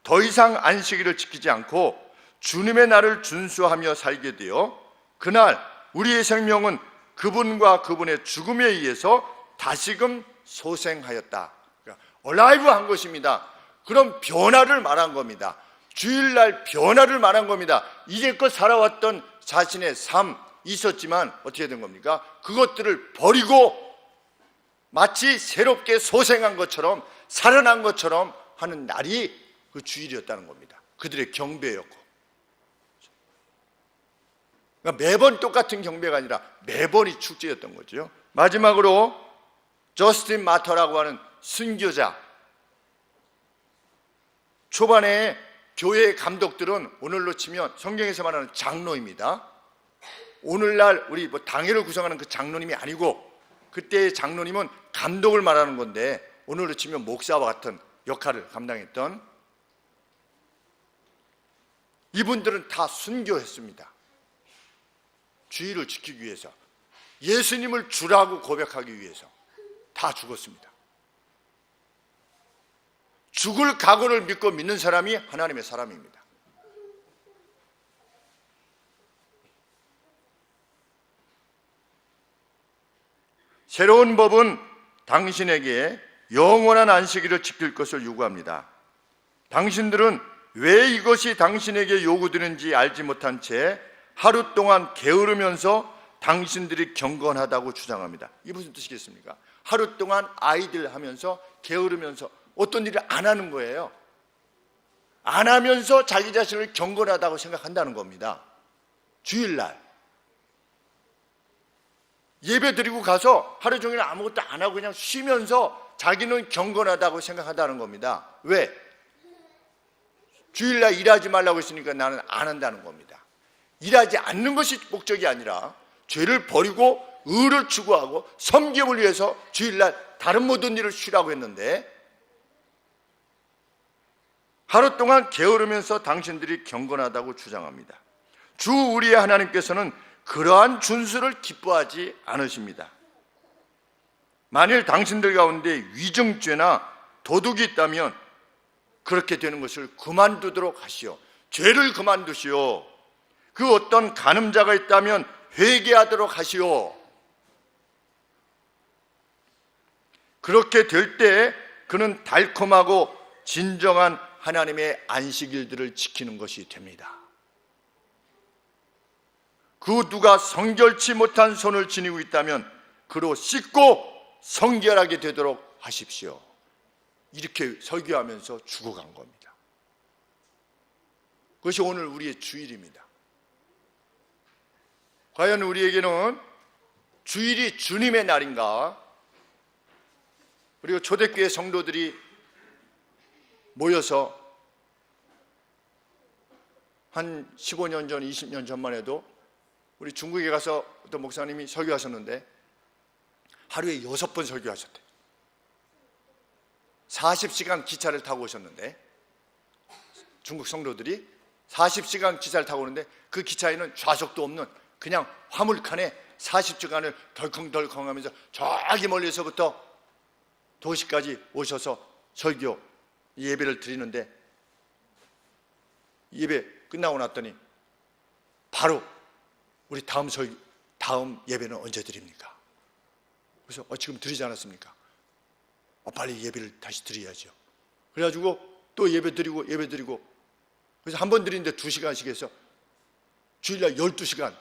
더 이상 안식일을 지키지 않고 주님의 날을 준수하며 살게 되어 그날 우리의 생명은 그분과 그분의 죽음에 의해서 다시금 소생하였다. 그러니까 얼라이브 한 것입니다. 그럼 변화를 말한 겁니다. 주일날 변화를 말한 겁니다. 이제껏 살아왔던 자신의 삶 있었지만 어떻게 된 겁니까? 그것들을 버리고 마치 새롭게 소생한 것처럼, 살아난 것처럼 하는 날이 그 주일이었다는 겁니다. 그들의 경배였고, 그러니까 매번 똑같은 경배가 아니라 매번이 축제였던 거죠. 마지막으로 저스틴 마터라고 하는 순교자, 초반에 교회의 감독들은 오늘로 치면 성경에서 말하는 장로입니다. 오늘날 우리 당회를 구성하는 그 장로님이 아니고, 그때의 장로님은 감독을 말하는 건데 오늘로 치면 목사와 같은 역할을 감당했던 이분들은 다 순교했습니다. 주의를 지키기 위해서, 예수님을 주라고 고백하기 위해서 다 죽었습니다. 죽을 각오를 믿고 믿는 사람이 하나님의 사람입니다. 새로운 법은 당신에게 영원한 안식일을 지킬 것을 요구합니다. 당신들은 왜 이것이 당신에게 요구되는지 알지 못한 채 하루 동안 게으르면서 당신들이 경건하다고 주장합니다. 이게 무슨 뜻이겠습니까? 하루 동안 아이들 하면서 게으르면서 어떤 일을 안 하는 거예요. 안 하면서 자기 자신을 경건하다고 생각한다는 겁니다. 주일날 예배 드리고 가서 하루 종일 아무것도 안 하고 그냥 쉬면서 자기는 경건하다고 생각한다는 겁니다. 왜? 주일날 일하지 말라고 했으니까 나는 안 한다는 겁니다. 일하지 않는 것이 목적이 아니라 죄를 버리고 의를 추구하고 섬김을 위해서 주일날 다른 모든 일을 쉬라고 했는데, 하루 동안 게으르면서 당신들이 경건하다고 주장합니다. 주 우리의 하나님께서는 그러한 준수를 기뻐하지 않으십니다. 만일 당신들 가운데 위증죄나 도둑이 있다면 그렇게 되는 것을 그만두도록 하시오. 죄를 그만두시오. 그 어떤 간음자가 있다면 회개하도록 하시오. 그렇게 될 때 그는 달콤하고 진정한 하나님의 안식일들을 지키는 것이 됩니다. 그 누가 성결치 못한 손을 지니고 있다면 그로 씻고 성결하게 되도록 하십시오. 이렇게 설교하면서 죽어간 겁니다. 그것이 오늘 우리의 주일입니다. 과연 우리에게는 주일이 주님의 날인가? 그리고 초대교회 성도들이 모여서 한 15년 전, 20년 전만 해도 우리 중국에 가서 어떤 목사님이 설교하셨는데 하루에 6번 설교하셨대요. 40시간 기차를 타고 오셨는데, 중국 성도들이 40시간 기차를 타고 오는데 그 기차에는 좌석도 없는 그냥 화물칸에 40시간을 덜컹덜컹 하면서 저기 멀리서부터 도시까지 오셔서 설교, 예배를 드리는데, 예배 끝나고 났더니 바로 우리 다음 예배는 언제 드립니까? 그래서 지금 드리지 않았습니까? 빨리 예배를 다시 드려야죠. 그래가지고 또 예배 드리고 그래서 한 번 드리는데 2시간씩 해서 주일날 12시간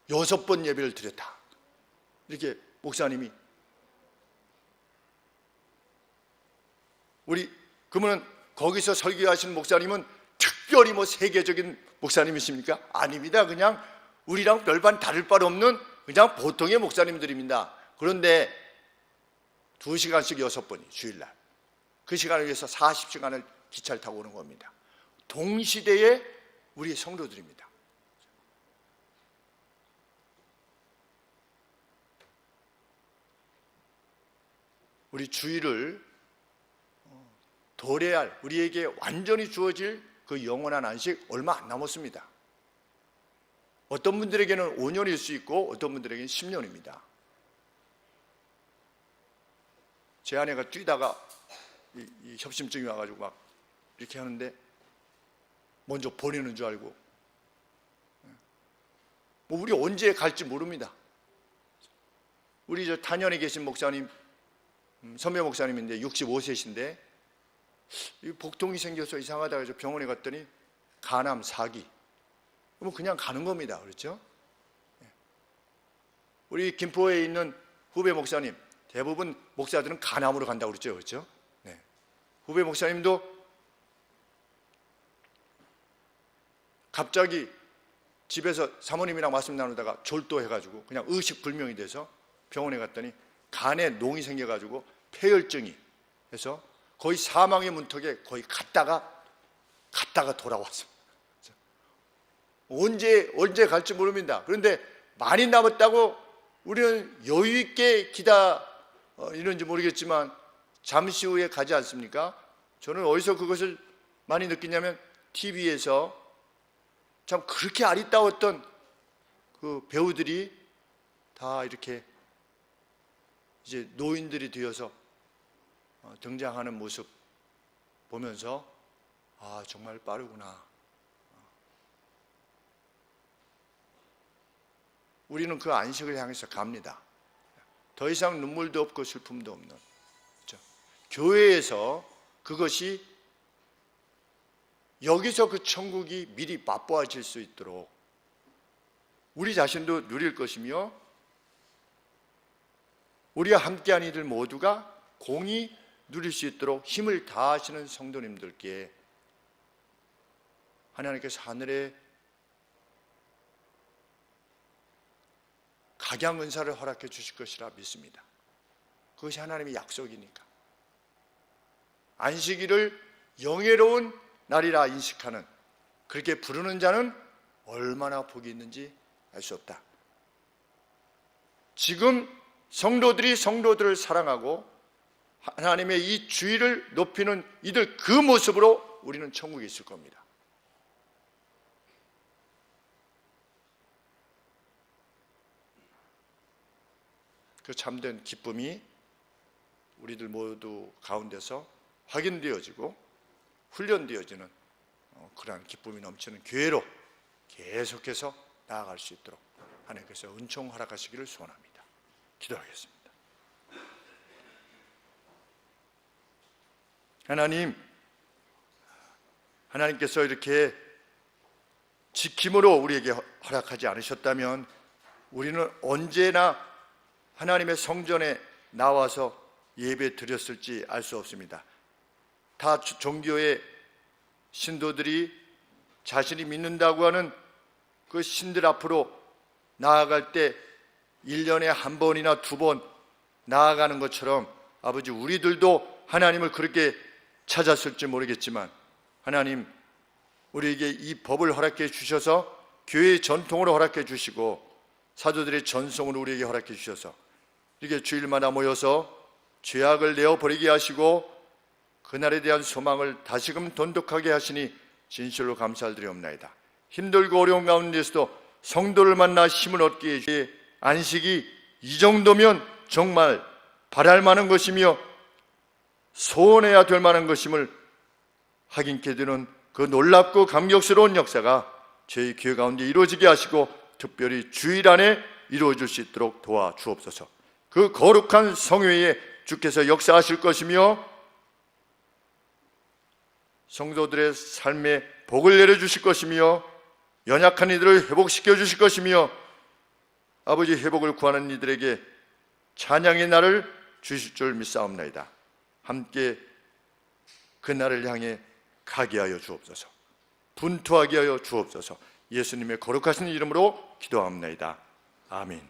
6번 예배를 드렸다. 이렇게 목사님이. 그러면 거기서 설교하시는 목사님은 특별히 뭐 세계적인 목사님이십니까? 아닙니다. 그냥 우리랑 별반 다를 바 없는 그냥 보통의 목사님들입니다. 그런데 2시간씩 6번이 주일날. 그 시간을 위해서 40시간을 기차를 타고 오는 겁니다. 동시대의 우리 성도들입니다. 우리 주일을 도래할, 우리에게 완전히 주어질 그 영원한 안식 얼마 안 남았습니다. 어떤 분들에게는 5년일 수 있고 어떤 분들에게는 10년입니다. 제 아내가 뛰다가 이 협심증이 와가지고 막 이렇게 하는데 먼저 버리는 줄 알고, 뭐 우리 언제 갈지 모릅니다. 우리 저 단연에 계신 목사님, 선배 목사님인데 65세신데 복통이 생겨서 이상하다 해서 병원에 갔더니 간암 4기. 그러면 그냥 가는 겁니다. 그렇죠? 우리 김포에 있는 후배 목사님, 대부분 목사들은 간암으로 간다고 그랬죠. 그렇죠? 네. 후배 목사님도 갑자기 집에서 사모님이랑 말씀 나누다가 졸도해가지고 그냥 의식불명이 돼서 병원에 갔더니 간에 농이 생겨가지고 폐혈증이 해서 거의 사망의 문턱에 거의 갔다가 돌아왔어요. 언제 갈지 모릅니다. 그런데 많이 남았다고 우리는 여유 있게 이런지 모르겠지만 잠시 후에 가지 않습니까? 저는 어디서 그것을 많이 느끼냐면 TV에서 참 그렇게 아리따웠던 그 배우들이 다 이렇게 이제 노인들이 되어서 등장하는 모습 보면서 아, 정말 빠르구나. 우리는 그 안식을 향해서 갑니다. 더 이상 눈물도 없고 슬픔도 없는. 그렇죠? 교회에서 그것이 여기서 그 천국이 미리 맛보아질 수 있도록 우리 자신도 누릴 것이며 우리와 함께한 이들 모두가 공히 누릴 수 있도록 힘을 다하시는 성도님들께 하나님께서 하늘에 각양 은사를 허락해 주실 것이라 믿습니다. 그것이 하나님의 약속이니까. 안식일을 영예로운 날이라 인식하는, 그렇게 부르는 자는 얼마나 복이 있는지 알 수 없다. 지금 성도들이 성도들을 사랑하고 하나님의 이 주의를 높이는 이들 그 모습으로 우리는 천국에 있을 겁니다. 그 참된 기쁨이 우리들 모두 가운데서 확인되어지고 훈련되어지는 그러한 기쁨이 넘치는 교회로 계속해서 나아갈 수 있도록 하나님께서 은총 허락하시기를 소원합니다. 기도하겠습니다. 하나님께서 이렇게 지킴으로 우리에게 허락하지 않으셨다면 우리는 언제나 하나님의 성전에 나와서 예배 드렸을지 알 수 없습니다. 다 종교의 신도들이 자신이 믿는다고 하는 그 신들 앞으로 나아갈 때 1년에 한 번이나 2번 나아가는 것처럼 아버지, 우리들도 하나님을 그렇게 찾았을지 모르겠지만 하나님, 우리에게 이 법을 허락해 주셔서 교회의 전통으로 허락해 주시고 사도들의 전송으로 우리에게 허락해 주셔서 이렇게 주일마다 모여서 죄악을 내어버리게 하시고 그날에 대한 소망을 다시금 돈독하게 하시니 진실로 감사를 드리옵나이다. 힘들고 어려운 가운데서도 성도를 만나 힘을 얻기에 주의 안식이 이 정도면 정말 바랄 만한 것이며 소원해야 될 만한 것임을 확인케 되는 그 놀랍고 감격스러운 역사가 저희 교회 가운데 이루어지게 하시고 특별히 주일 안에 이루어질 수 있도록 도와주옵소서. 그 거룩한 성회에 주께서 역사하실 것이며 성도들의 삶에 복을 내려주실 것이며 연약한 이들을 회복시켜 주실 것이며 아버지 회복을 구하는 이들에게 찬양의 날을 주실 줄 믿사옵나이다. 함께 그 날을 향해 가게 하여 주옵소서. 분투하게 하여 주옵소서. 예수님의 거룩하신 이름으로 기도합니다. 아멘.